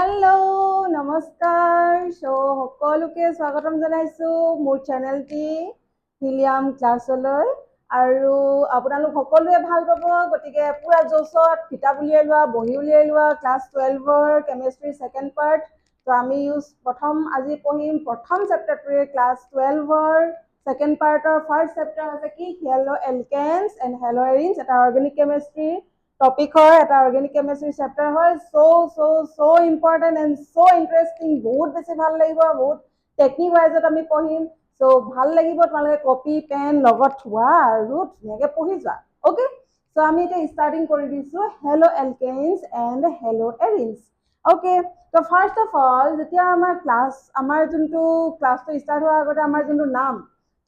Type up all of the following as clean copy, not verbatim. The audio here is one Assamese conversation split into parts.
हेलो नमस्कार सो সকলোকে স্বাগতম জনাইছো মোৰ চেনেলটি হিলিয়াম ক্লাছলৈ আৰু আপোনালোক সকলোৱে ভাল পাব গতিকে পুৰা জোছত কিতাপ উলিয়াই লোৱা বহি উলিয়াই লোৱা ক্লাছ 12ৰ কেমিষ্ট্ৰি সেকেন্ড পাৰ্ট তো আমি প্ৰথম আজি পঢ়িম প্ৰথম চেপ্টাৰটোৱে ক্লাছ 12ৰ সেকেন্ড পাৰ্টৰ ফাৰ্ষ্ট চেপ্টাৰ আছে কি haloalkanes and haloarenes এটা অৰ্গেনিক কেমিষ্ট্ৰি टॉपिक है এটা অর্গানিক কেমিস্ট্রি চ্যাপ্টার হয় so important and so interesting বহুত বেশি ভাল লাগিব বহুত টেকনিক ওয়াইজত আমি পঢ়িম সো ভাল লাগিব তোমালোকে কপি পেন লগত থোৱা আৰু ধুনীয়াকৈ পঢ়ি যোৱা ওকে সো আমি এটা স্টাৰ্টিং কৰি দিছো হেলো এলকেনছ এন্ড হেলো এৰিনছ ওকে তো ফাৰ্স্ট অফ অল যেতিয়া আমাৰ যোনটো ক্লাছটো স্টাৰ্ট হোৱাৰ আগতে আমাৰ যোনটো নাম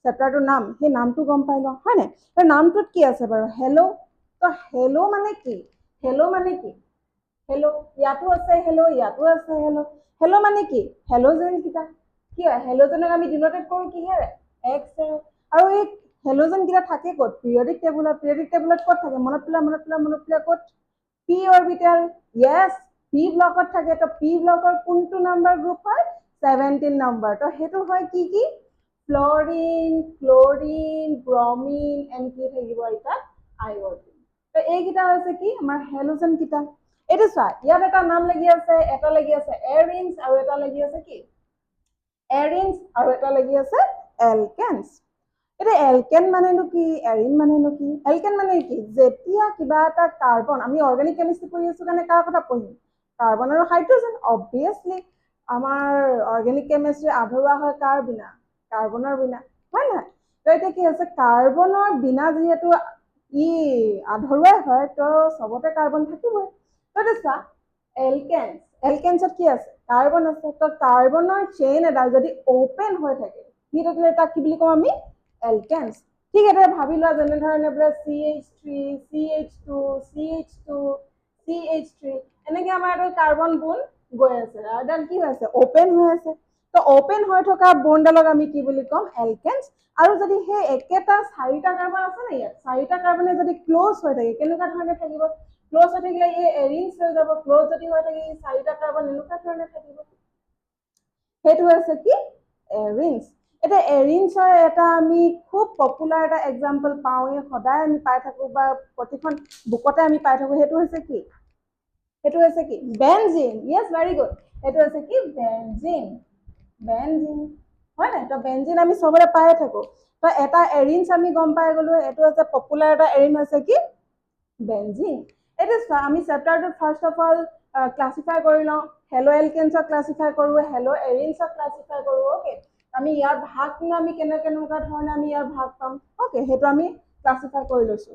চ্যাপ্টাৰটোৰ নাম সেই নামটো গম পাই লওঁ হয় নাই তো নামটোত কি আছে বাৰু হেলো तो हेलो माने की हेलो माने की हेलो यातो আছে हेलो यातो আছে हेलो हेलो माने की हेलोजेन কিটা কি হয় হেলোজেনক আমি ডিনোটেট কৰো কিহেৰে x আৰু এই হেলোজেন কিটা থাকে ক'ত পিৰিয়ডিক টেবুলত ক'ত থাকে মনত পেলা ক'ত p অৰবিটেল yes p ব্লকত থাকে তো p ব্লকৰ কোনটো নাম্বাৰ গ্ৰুপ হয় 17 নাম্বাৰ তো হেতু হয় কি কি ফ্লোৰিন ক্লোৰিন ব্ৰমিন এন্ড কি থাকিব এটা আয়োডিন তো এইকেইটা হৈছে কি আমাৰ হেলোজেন কিটা এইটো চোৱা ইয়াত এটা নাম লাগি আছে এটা লাগি আছে এৰিনছ আৰু এটা লাগি আছে কি এৰিনছ আৰু এটা লাগি আছে এলকেনছ এটা এলকেন মানেনো কি এৰিন মানেনো কি এলকেন মানে কি যেতিয়া কিবা এটা কাৰ্বন আমি অৰ্গেনিক কেমিষ্ট্ৰি পঢ়ি আছো কাৰণে কাৰ কথা পঢ়িম কাৰ্বন আৰু হাইড্ৰোজেন অবভিয়াছলি আমাৰ অৰ্গেনিক কেমিষ্ট্ৰি আধৰুৱা হয় কাৰ বিনা কাৰ্বনৰ বিনা হয় নহয় তো এতিয়া কি হৈছে কাৰ্বনৰ বিনা যিহেতু ই আধৰুৱা হয় তো সবতে কাৰ্বন থাকিবই তো চা এলকেনছত কি আছে কাৰ্বন আছে তো কাৰ্বনৰ চেইন এডাল যদি ওপেন হৈ থাকে কি থাকিলে তাক কি বুলি কওঁ আমি এলকেনছ ঠিক আছে ভাবি লোৱা যেনে ধৰণে বোলে CH3 CH2 CH2 CH3 এনেকৈ আমাৰ এটা কাৰ্বন বন গৈ আছে আৰু এডাল কি হৈ আছে ওপেন হৈ আছে তো ওপেন হৈ থকা বনডালক আমি কি বুলি ক'ম এলকেনছ আৰু যদি সেই একেটা চাৰিটা কাৰ্বন আছে না ইয়াত চাৰিটা কাৰ্বনে যদি ক্লোজ হৈ থাকে কেনেকুৱা ধৰণে থাকিব ক্লোজ হৈ থাকিলে এই এৰিনছ হৈ যাব ক্লোজ যদি হৈ থাকে এই চাৰিটা কাৰ্বন এনেকুৱা ধৰণে থাকিব সেইটো হৈছে কি এৰিনছ এটা এৰিনছৰ এটা আমি খুব পপুলাৰ এটা এক্সাম্পল পাওঁ এই সদায় আমি পাই থাকো বা প্ৰতিখন বুকতে আমি পাই থাকো সেইটো হৈছে কি বেনজিন ইয়েছ ভেৰি গুড সেইটো হৈছে কি বেনজিন হয় নাই তো বেনজিন আমি সবৰে পাই থাকো তো এটা এৰিনছ আমি গম পাই গলো এইটো হৈছে পপুলাৰ এটা এৰিন হৈছে কি বেনজিন এটা আমি চেপ্টাৰটো ফাৰ্ষ্ট অফ অল ক্লাসিফাই কৰি লওঁ হেলো এলকেনছক ক্লাসিফাই কৰো হেলো এৰিনছক ক্লাসিফাই কৰো ওকে আমি ইয়াৰ ভাগটো আমি কেনেকুৱা ধৰণে আমি ইয়াৰ ভাগ পাম ওকে সেইটো আমি ক্লাসিফাই কৰি লৈছো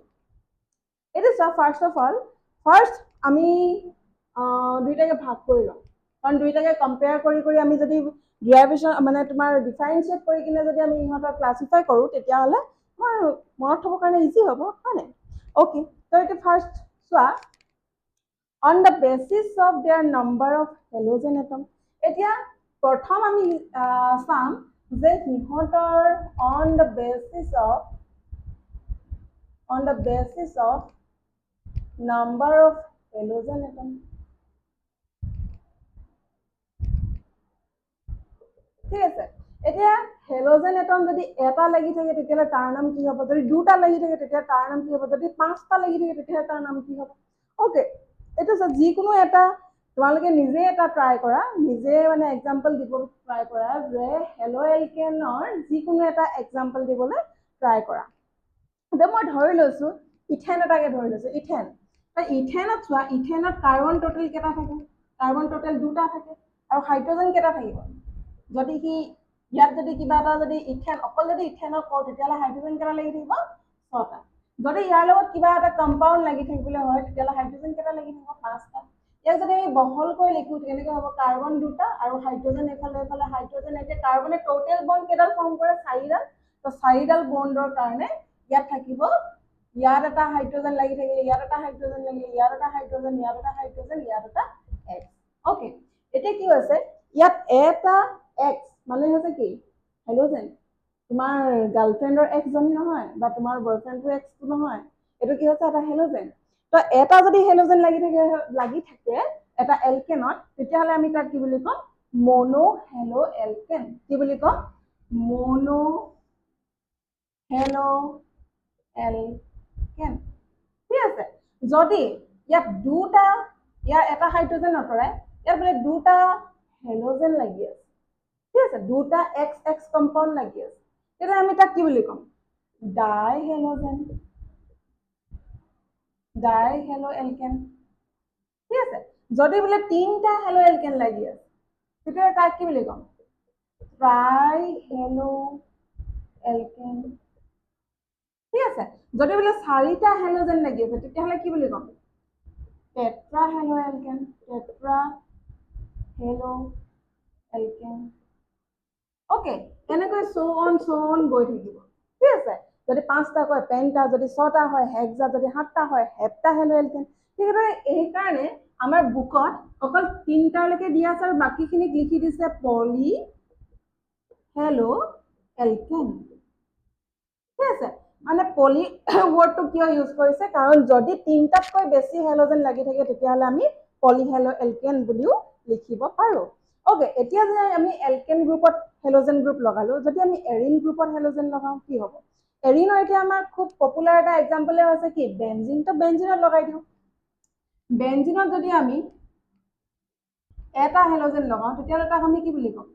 এটা ফাৰ্ষ্ট অফ অল ফাৰ্ষ্ট আমি দুইটাকে ভাগ কৰি লওঁ কাৰণ দুইটাকে কম্পেয়াৰ কৰি আমি যদি ডেৰিভেশ্যন মানে তোমাৰ ডিফাৰেন্সিয়েট কৰি কিনে যদি আমি ইহঁতক ক্লাসিফাই কৰো তেতিয়াহ'লে আমাৰ মনত থবৰ কাৰণে ইজি হ'ব হয় নাই ওকে তো এইটো ফাৰ্ষ্ট চোৱা on the basis of their number of halogen atom এতিয়া প্ৰথম আমি চাম যে সিহঁতৰ on the basis of number of halogen atom ঠিক আছে এতিয়া হেলোজেন এটম যদি এটা লাগি থাকে তেতিয়ালে তাৰ নাম কি হ'ব যদি দুটা লাগি থাকে তেতিয়া তাৰ নাম কি হ'ব যদি পাঁচটা লাগি থাকে তেতিয়া তাৰ নাম কি হ'ব ওকে এটা যিকোনো এটা তোমালোকে নিজে এটা ট্ৰাই কৰা নিজে মানে এক্সাম্পল দিব ট্ৰাই কৰা যে হেলো এলকেনৰ যিকোনো এটা এক্সাম্পল দিবলৈ ট্ৰাই কৰা এতিয়া মই ধৰি লৈছো ইথেন এটাকে ধৰি লৈছো ইথেনত চোৱা ইথেনত কাৰ্বন টোটেল কেইটা থাকে কাৰ্বন টোটেল দুটা থাকে আৰু হাইড্ৰোজেন কেইটা থাকিব যদি কি ইয়াত যদি কিবা এটা যদি ইথেন অকল যদি ইথেনক কওঁ তেতিয়াহ'লে হাইড্ৰোজেন কেইটা লাগি থাকিব 6টা যদি ইয়াৰ লগত কিবা এটা কম্পাউণ্ড লাগি থাকিবলৈ হয় তেতিয়াহ'লে হাইড্ৰোজেন কেইটা লাগি থাকিব 5টা ইয়াক যদি আমি বহলকৈ লিখো কেনেকৈ হ'ব কাৰ্বন দুটা আৰু হাইড্ৰোজেন এফালে হাইড্ৰোজেন এতিয়া কাৰ্বনে টোটেল বন্ড কেইডাল ফৰ্ম কৰে 4ডাল তো 4ডাল বন্ডৰ কাৰণে ইয়াত থাকিব ইয়াত এটা হাইড্ৰোজেন লাগি থাকিলে ইয়াত এটা হাইড্ৰোজেন লাগিলে ইয়াত এটা হাইড্ৰোজেন ইয়াত এটা হাইড্ৰোজেন ইয়াত এটা X ওকে এতিয়া কি হৈছে ইয়াত এটা X মানে হৈছে কি হেলোজেন তোমাৰ গাৰ্লফ্ৰেণ্ডৰ X জনী নহয় বা তোমাৰ বয়ফ্ৰেণ্ডৰ X নহয় এইটো কি হৈছে এটা হেলোজেন তো এটা যদি হেলোজেন লাগি থাকে এটা এলকেনত তেতিয়াহ'লে আমি তাক কি বুলি কম মনো হেলো এলকেন কি বুলি কম মনো হেলো এলকেন ঠিক আছে যদি ইয়াত দুটা ইয়াৰ এটা হাইড্ৰোজেন আঁতৰাই ইয়াত বোলে দুটা হেলোজেন লাগি আছে ঠিক আছে দুটা এক্স এক্স কম্পাউণ্ড লাগি আছে তেতিয়া আমি তাক কি বুলি কম ডাই হেলো এলকেন ঠিক আছে যদি বোলে তিনটা হেলো এলকেন লাগি আছে তেতিয়া তাক কি বুলি কম ট্রাই হেলো এলকেন ঠিক আছে যদি বোলে চাৰিটা হেলোজেন লাগি আছে তেতিয়াহ'লে কি বুলি কম টেট্রা হেলো এলকেন ওকে এনেকৈ সো অন গৈ থাকিব ঠিক আছে যদি পাঁচটা হয় পেন্টা যদি ছটা হয় হেক্সা যদি সাতটা হয় হেপ্টা হেলো এলকেন ঠিক আছে এই কাৰণে আমাৰ বুকত অকল তিনটালৈকে দিয়া আছে আৰু বাকীখিনিক লিখি দিছে পলি হেলো এলকেন ঠিক আছে মানে পলি ওয়ার্ডটো কিয় ইউজ কৰিছে কাৰণ যদি তিনটাতকৈ বেছি হেলোজেন লাগি থাকে তেতিয়াহ'লে আমি পলি হেলো এলকেন বুলিও লিখিব পাৰো ওকে এতিয়া যে আমি এলকেন গ্ৰুপত হেলোজেন গ্ৰুপ লগালো যদি আমি এৰিন গ্ৰুপত হেলোজেন লগাও কি হ'ব এৰিনৰ এতিয়া আমাৰ খুব পপুলাৰ এটা এক্সাম্পল হৈছে কি বেনজিন তো বেনজিনত লগাই দিও বেনজিনত যদি আমি এটা হেলোজেন লগাও তেতিয়াহ'লে তাক আমি কি বুলি কম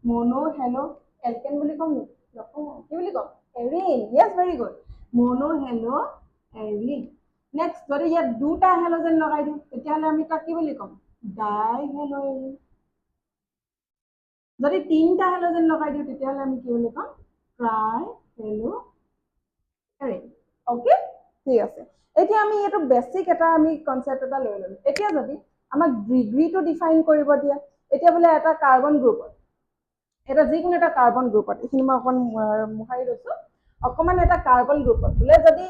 মনো হেলো এলকেন বুলি কম কি বুলি কম এৰিন ইয়েস ভেৰি গুড মনো হেলো এৰিন নেক্সট যদি ইয়াত দুটা হেলোজেন লগাই দিও তেতিয়াহ'লে আমি তাক কি বুলি কম ডাই হেলো এৰিন যদি তিনটা হেলোজেন লগাই দিও তেতিয়াহ'লে আমি কি বুলি কম ট্রাই হেলো এৰিন ওকে ঠিক আছে এতিয়া আমি এটো বেসিক এটা আমি কনসেপ্ট এটা লৈ ললো এতিয়া যদি আমাক ডিগ্ৰীটো ডিফাইন কৰিব দিয়া এতিয়া বোলে এটা কাৰ্বন গ্ৰুপত এটা যিকোনো এটা কাৰ্বন গ্ৰুপত এইখিনি মই অকণ মুহাৰি লৈছো অকমান এটা কাৰ্বন গ্ৰুপত বোলে যদি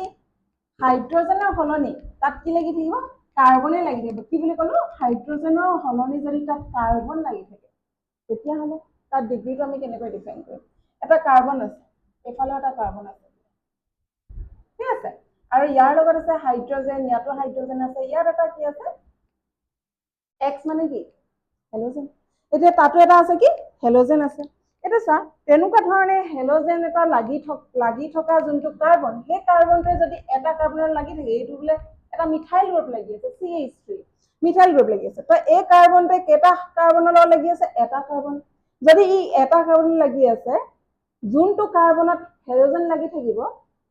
হাইড্ৰোজেনৰ হলনি তাত কি লাগি থাকিব কাৰ্বনে লাগি থাকিব কি বুলি ক'লো হাইড্ৰোজেনৰ হলনি যদি তাত কাৰ্বন লাগি থাকে তেতিয়াহ'লে তাত ডিগ্ৰীটো আমি কেনেকৈ ডিফাইন কৰিম এটা কাৰ্বন আছে এফালে এটা কাৰ্বন আছে ঠিক আছে আৰু ইয়াৰ লগত আছে হাইড্ৰোজেন ইয়াতো হাইড্ৰোজেন আছে ইয়াত এটা কি আছে এক্স মানে কি হেলোজেন এতিয়া তাতো এটা আছে কি হেলোজেন আছে এটা চা তেনেকুৱা ধৰণে হেলোজেন এটা লাগি থকা যোনটো কাৰ্বন সেই কাৰ্বনটোৱে যদি এটা কাৰ্বনৰ লাগি থাকে এইটো বোলে এটা মিথাইল গ্ৰুপ লাগি আছে CH3 মিথাইল গ্ৰুপ লাগি আছে তো এই কাৰ্বনটোৱে কেটা কাৰ্বনৰ লগত লাগি আছে এটা কাৰ্বন যদি ই এটা কাৰ্বন লাগি আছে যোনটো কাৰ্বনত হেলোজেন লাগি থাকিব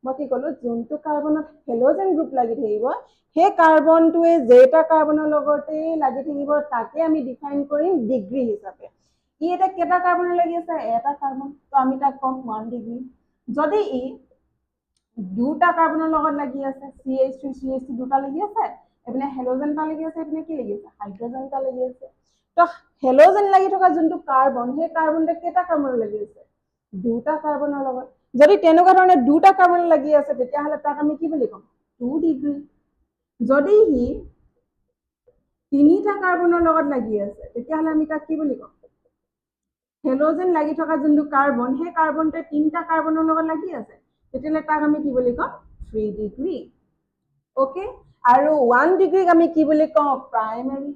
মই কি ক'লো যোনটো কাৰ্বনত হেলোজেন গ্ৰুপ লাগি থাকিব সেই কাৰ্বনটোৱে যেটা কাৰ্বনৰ লগতে লাগি থাকিব তাকে আমি ডিফাইন কৰিম ডিগ্ৰী হিচাপে ই এটা কেটা কাৰ্বনৰ লাগি আছে এটা কাৰ্বন তো আমি তাক কম 1 ডিগ্ৰী যদি ই দুটা কাৰ্বনৰ লগত লাগি আছে CH3 দুটা লাগি আছে এপিনে হেলোজেন টা লাগি আছে এপিনে কি লাগি আছে হাইড্ৰোজেন টা লাগি আছে তো হেলোজেন লাগি থকা যোনটো কাৰ্বন সেই কাৰ্বনটা কেটা কাৰ্বনৰ লাগি আছে দুটা কাৰ্বনৰ লগত যদি তেনেকুৱা ধৰণে দুটা কাৰ্বন লাগি আছে তেতিয়াহ'লে তাক আমি কি বুলি কম 2 ডিগ্ৰী যদি হি তিনিটা কাৰ্বনৰ লগত লাগি আছে তেতিয়াহ'লে আমি তাক কি বুলি কম হেলোজেন লাগি থকা যোনটো কাৰ্বন সেই কাৰ্বনটোৱে তিনটা কাৰ্বনৰ লগত লাগি আছে তেতিয়াহ'লে তাক আমি কি বুলি কম 3 ডিগ্ৰী ওকে আৰু 1 ডিগ্ৰীক আমি কি বুলি কওঁ প্ৰাইমেৰী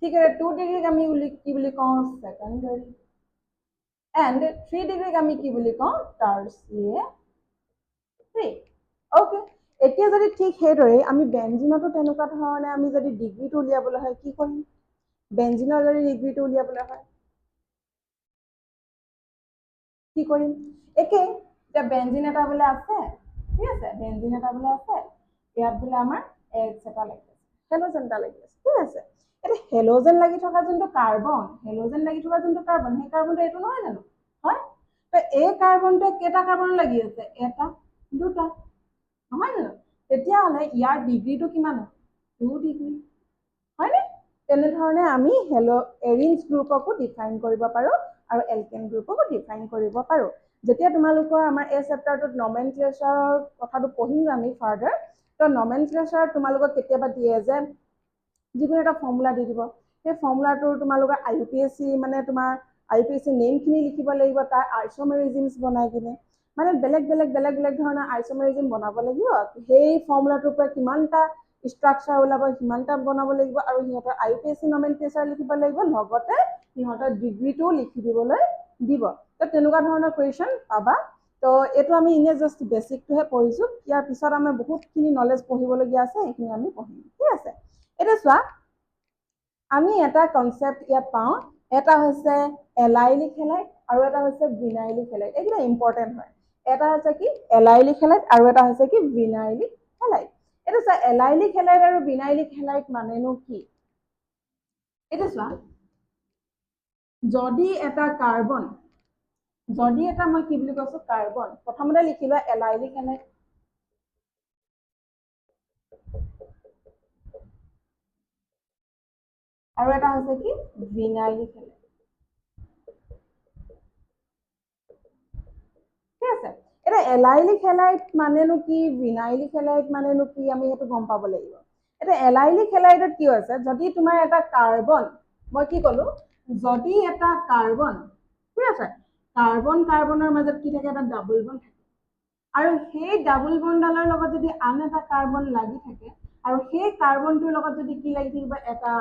ঠিক আছে 2 ডিগ্ৰীক আমি কি বুলি কওঁ সেকেন্ডাৰী and 3 ডিগ্ৰীক আমি কি বুলি কওঁ টাৰ্চিয়েৰী ওকে এতিয়া যদি ঠিক সেইদৰে আমি বেনজিনতো তেনেকুৱা ধৰণে আমি যদি ডিগ্ৰীটো উলিয়াবলৈ হয় কি কৰিম বেনজিনৰ যদি ডিগ্ৰীটো উলিয়াবলৈ হয় কি কৰিম একে এতিয়া বেনজিন এটা বোলে আছে ঠিক আছে বেনজিন এটা বোলে আছে ইয়াত বোলে আমাৰ এক্স এটা লাগি আছে হেলোজেন এটা লাগি আছে ঠিক আছে এটা হেলোজেন লাগি থকা যোনটো কাৰ্বন হেলোজেন লাগি থকা যোনটো কাৰ্বন সেই কাৰ্বনটো এইটো নহয় জানো হয় তো এই কাৰ্বনটো কেটা কাৰ্বন লাগি আছে এটা দুটা নহয় জানো তেতিয়াহ'লে ইয়াৰ ডিগ্ৰীটো কিমান 2 ডিগ্ৰী হয়নে তেনেধৰণে আমি এৰিনছ গ্ৰুপকো ডিফাইন কৰিব পাৰো আৰু এলকেন গ্ৰুপকো ডিফাইন কৰিব পাৰো যেতিয়া তোমালোকৰ আমাৰ এই চেপ্টাৰটোত নমেনক্লেচাৰৰ কথাটো পঢ়িম আমি ফাৰ্দাৰ তো নমেনক্লেচাৰ তোমালোকক কেতিয়াবা দিয়ে যে যিকোনো এটা ফৰ্মুলা দি দিব সেই ফৰ্মুলাটো তোমালোকৰ IUPAC মানে তোমাৰ IUPAC নেমখিনি লিখিব লাগিব তাৰ আইচোমেৰিজিমছ বনাই কিনে মানে বেলেগ ধৰণৰ আইচোমেৰিজম বনাব লাগিব সেই ফৰ্মুলাটোৰ পৰা কিমানটা ষ্ট্ৰাকচাৰ ওলাব সিমানটা বনাব লাগিব আৰু সিহঁতৰ IUPAC নমেনক্লেচাৰ লিখিব লাগিব লগতে সিহঁতৰ ডিগ্ৰীটো লিখি দিবলৈ দিব তো তেনেকুৱা ধৰণৰ কুৱেশ্যন পাবা তো এইটো আমি ইনে জাষ্ট বেসিকটোহে পঢ়িছো ইয়াৰ পিছত আমাৰ বহুতখিনি নলেজ পঢ়িবলগীয়া আছে সেইখিনি আমি পঢ়িম ঠিক আছে এটা চোৱা আমি এটা কনসেপ্ট ইয়াত পাওঁ এটা হৈছে এলাইলিক হেলাইট আৰু এটা হৈছে ভিনাইলিক হেলাইট এইটা ইম্পৰ্টেন্ট হয় এটা হৈছে কি এলাইলিক হেলাইট আৰু এটা হৈছে কি ভিনাইলিক হেলাইট এটা চোৱা এলাইলিক হেলাইট আৰু ভিনাইলিক হেলাইট মানেনো কি এটা চোৱা যদি এটা কাৰ্বন যদি এটা মই কি বুলি কৈছো কাৰ্বন প্ৰথমতে লিখিলা এলাইলিক হেলাইট আৰু এটা হৈছে কি ভিনাইলিক হেলাইট ঠিক আছে এটা এলাইলিক হেলাইট মানেনো কি ভিনাইলিক হেলাইট মানেনো কি আমি হেতু গম পাব লাগিব এটা এলাইলিক হেলাইটত কি হৈছে যদি তোমাৰ এটা কাৰ্বন মই কি কলো যদি এটা কাৰ্বন ঠিক আছে কাৰ্বন কাৰ্বনৰ মাজত কি থাকে এটা ডাবল বন্ড থাকে আৰু সেই ডাবল বন্ডালৰ লগত যদি আন এটা কাৰ্বন লাগি থাকে আৰু সেই কাৰ্বনটোৰ লগত যদি কি লাগি থাকিব এটা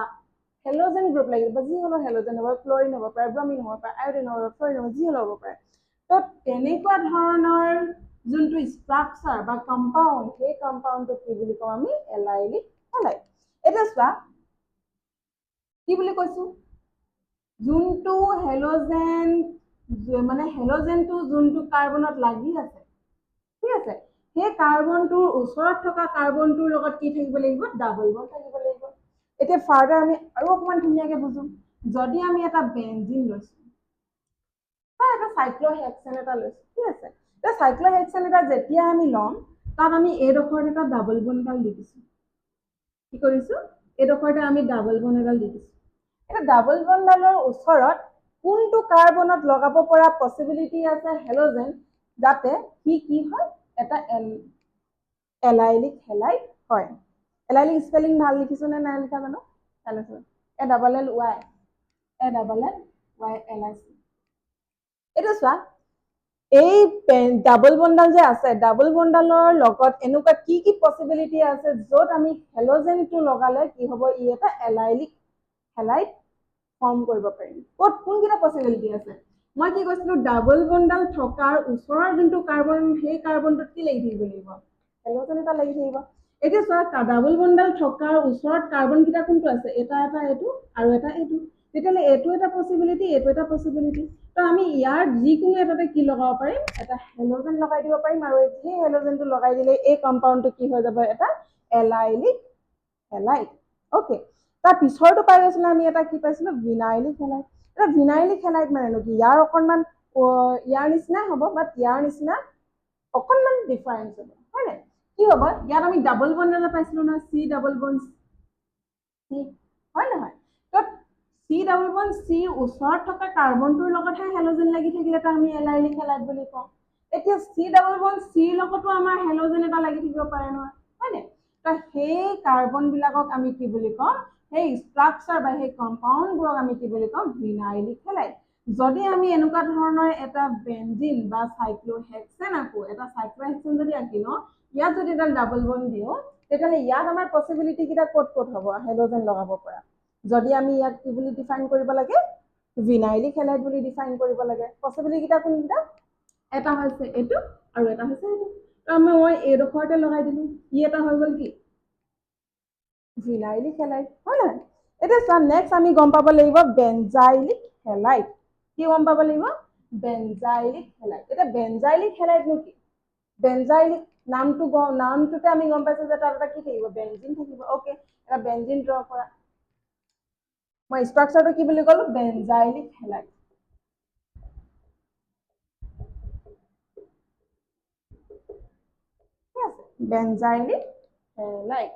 হেলোজেন গ্ৰুপ লাগিব বা যি হলো হেলোজেন হ'ব ক্লোৰিন হ'ব পাৰে ব্ৰমিন হ'ব পাৰে আয়োডিন হ'ব ফ্লোৰিন হ'ব যি হলো হ'ব পাৰে তো তেনেকুৱা ধৰণৰ যোনটো ষ্ট্ৰাকচাৰ বা কম্পাউণ্ড সেই কম্পাউণ্ডটো কি বুলি কওঁ আমি এলাইলিক হেলাইট এটা চোৱা কি বুলি কৈছো যোনটো হেলোজেন মানে হেলোজেনটো যোনটো কাৰ্বনত লাগি আছে ঠিক আছে সেই কাৰ্বনটোৰ ওচৰত থকা কাৰ্বনটোৰ লগত কি থাকিব লাগিব ডাবল বন্ড থাকিব লাগিব এতিয়া ফাৰ্দাৰ আমি আৰু অকমান ধুনীয়াকে বুজো যদি আমি এটা বেনজিন লৈছো বা এটা সাইক্লোহেক্সেন এটা লৈছো ঠিক আছে এটা সাইক্লোহেক্সেন এটা যেতিয়া আমি লম তাত আমি এইডোখৰত এটা ডাবল বন্ড এডাল দি দিছো কি কৰিছো এইডোখৰতে আমি ডাবল বন্ড এডাল দি দিছো এটা ডাবল বন্ডালৰ ওচৰত কোনটো কাৰ্বনত লগাব পৰা পসিবিলিটি আছে হেলোজেন যাতে কি হয় এটা এলাইলিক হেলাইট হয় এলাইলিক স্পেলিং ভাল লিখিছো নে নাই লিখা জানো চালেছো ALLY ALLY এটা চোৱা এই ডাবল বন্ডাল যে আছে ডাবল বন্ডালৰ লগত এনেকুৱা কি পসিবিলিটি আছে য'ত আমি হেলোজেনটো লগালে কি হ'ব ই এটা এলাইলিক হেলাইট ফৰ্ম কৰিব পাৰিম ক'ত কোনকিটা পসিবিলিটি আছে মই কি কৈছিলো ডাবল বন্ডাল থকাৰ ওচৰৰ যোনটো কাৰ্বন সেই কাৰ্বনটোত কি লাগি থাকিব লাগিব হেলোজেন এটা লাগি থাকিব এতিয়া চোৱা ডাবল বন্ডাল থকাৰ ওচৰত কাৰ্বন কিটা কোনটো আছে এটা এইটো আৰু এটা এইটো তেতিয়ালে এইটো এটা পসিবিলিটি তো আমি ইয়াৰ যিকোনো এটাতে কি লগাব পাৰিম এটা হেলোজেন লগাই দিব পাৰিম আৰু এই হেলোজেনটো লগাই দিলে এই কম্পাউণ্ডটো কি হৈ যাব এটা এলাইলিক হেলাইট ওকে তাৰ পিছৰটো পাই গৈছিল আমি এটা কি পাইছিলো ভিনাইলিক হেলাইট এটা ভিনাইলিক হেলাইট মানে কি ইয়াৰ অকনমান ইয়াৰ নিচিনা হ'ব বাট ইয়াৰ নিচিনা অকনমান ডিফাৰেন্স হ'ব হয় নে কি হ'ব ইয়াত আমি ডাবল বন্ড এটা পাইছিলো না C ডাবল বন্ড C হয় নহয় তো C ডাবল বন্ড C ওচৰত থকা কাৰ্বনটোৰ লগতহে হেলোজেন লাগি থাকিলে তো আমি এলাইলিক হেলাইট বুলি কওঁ এতিয়া C ডাবল বন্ড C লগতো আমাৰ হেলোজেন এটা লাগি থাকিব পাৰে নহয় হয় নে তো সেই কাৰ্বন বিলাকক আমি কি বুলি কওঁ সেই ষ্ট্ৰাকচাৰ বা সেই কম্পাউণ্ডবোৰক আমি কি বুলি কওঁ ভিনাইলিক হেলাইট যদি আমি এনেকুৱা ধৰণৰ এটা বেনজিন বা সাইক্লোহেক্সেন আকো এটা সাইক্লোহেক্সেন যদি আঁকি লওঁ ইয়াত যদি এটা ডাবল বন্ড দিওঁ তেতিয়াহ'লে ইয়াত আমাৰ পসিবিলিটি কিটা ক'ত হ'ব হেলোজেন লগাব পৰা যদি আমি ইয়াত কি বুলি ডিফাইন কৰিব লাগে ভিনাইলিক হেলাইট বুলি ডিফাইন কৰিব লাগে পসিবিলিটি কিটা কোনটা এটা হৈছে এইটো আৰু এটা হৈছে এইটো তো মই এইডোখৰতে লগাই দিলো ই এটা হৈ গ'ল কি ভিনাইলিক হেলাইট হয় নহয় এতিয়া চোৱা নেক্সট আমি গম পাব লাগিব বেনজাইলিক হেলাইট কি গম পাব লাগিব বেনজাইলিক হেলাইট এটা বেনজাইলিক হেলাইট নো কি বেনজাইলিক নামটোতে আমি গম পাইছো যে তাত এটা কি থাকিব বেনজিন থাকিব ওকে এটা বেনজিন ড্ৰ কৰা মই ষ্ট্ৰাকচাৰটো কি বুলি ক'লো বেনজাইলিক হেলাইট বেনজাইলিক হেলাইট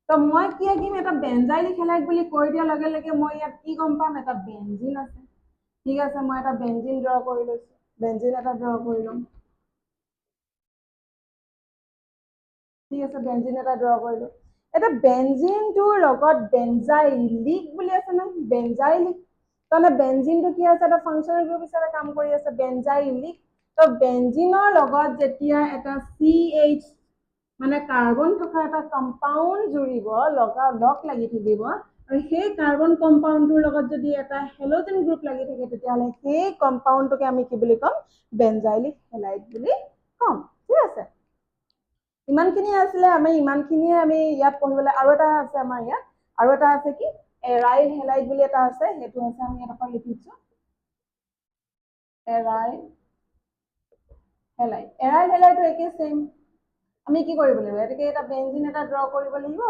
তো মই কি আঁকিম এটা বেনজাইলিক হেলাইট বুলি কৈ দিয়াৰ লগে লগে মই ইয়াত কি গম পাম এটা বেনজিন আছে ঠিক আছে মই এটা বেনজিন ড্ৰ কৰি লৈছো বেনজিন এটা ড্ৰ কৰি লম ঠিক আছে বেনজিন এটা ড্ৰ কৰিলো এটা বেনজিনটোৰ লগত বেনজাইলিক বুলি আছে না বেনজাইলিক তাৰমানে বেনজিনটো কি আছে এটা ফাংচনেল গ্ৰুপ হিচাপে কাম কৰি আছে বেনজাইলিক তো বেঞ্জিনৰ লগত যেতিয়া এটা CH মানে কাৰ্বন থকা এটা কম্পাউণ্ড জুড়িব লগ লাগি থাকিব আৰু সেই কাৰ্বন কম্পাউণ্ডটোৰ লগত যদি এটা হেলোজেন গ্ৰুপ লাগি থাকে তেতিয়াহ'লে সেই কম্পাউণ্ডটোকে আমি কি বুলি ক'ম বেঞ্জাইলিক হেলাইড বুলি ক'ম ঠিক আছে ইমানখিনি আছিলে আমি ইমানখিনিয়ে আমি ইয়াত পঢ়িবলৈ আৰু এটা আছে আমাৰ ইয়াত আৰু এটা আছে কি এৰাইল হেলাইড বুলি এটা আছে সেইটো আছে আমি এটা লিখিছো এৰাইল হেলাইডটো একে সেম আমি কি কৰিব লাগিব এটাকে এটা বেঞ্জিন এটা ড্ৰ কৰিব লাগিব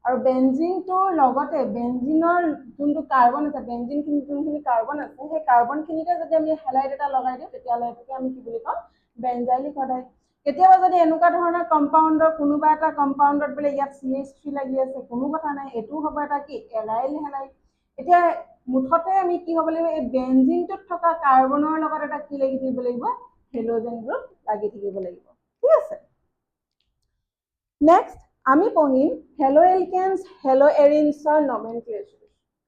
আৰু বেঞ্জিনটোৰ লগতে বেঞ্জিনৰ যোনটো কাৰ্বন আছে বেঞ্জিনখিনি যোনখিনি কাৰ্বন আছে সেই কাৰ্বনখিনিতে যদি আমি হেলাইড এটা লগাই দিওঁ তেতিয়াহ'লে এটাকে আমি কি বুলি ক'ম বেঞ্জাইলিক হেলাইড কেতিয়াবা যদি এনেকুৱা ধৰণৰ কম্পাউণ্ডৰ কোনোবা এটা কম্পাউণ্ডত বোলে ইয়াত CH3 লাগি আছে কোনো কথা নাই এইটো হ'ব এটা কি এৰাইল হেলাইড এতিয়া মুঠতে আমি কি হ'ব লাগিব এই বেঞ্জিনটোত থকা কাৰ্বনৰ লগত এটা কি লাগি থাকিব লাগিব হেলোজেন গ্ৰুপ লাগি থাকিব লাগিব ঠিক আছে নেক্সট আমি পঢ়িম হেলোএলকেনছ হেলোএৰিনছৰ নমেনক্লেচাৰ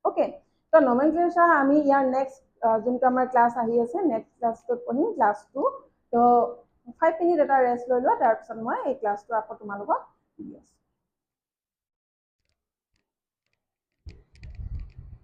ওকে তো নমেনক্লেচাৰ আমি ইয়াৰ নেক্সট যোনটো আমাৰ ক্লাছ আহি আছে নেক্সট ক্লাছটোত পঢ়িম ক্লাছ 2 তো 5 মিনিট এটা ৰেষ্ট লৈ লোৱা তাৰপিছত মই এই ক্লাছটো আকৌ তোমালোকক দি আছোঁ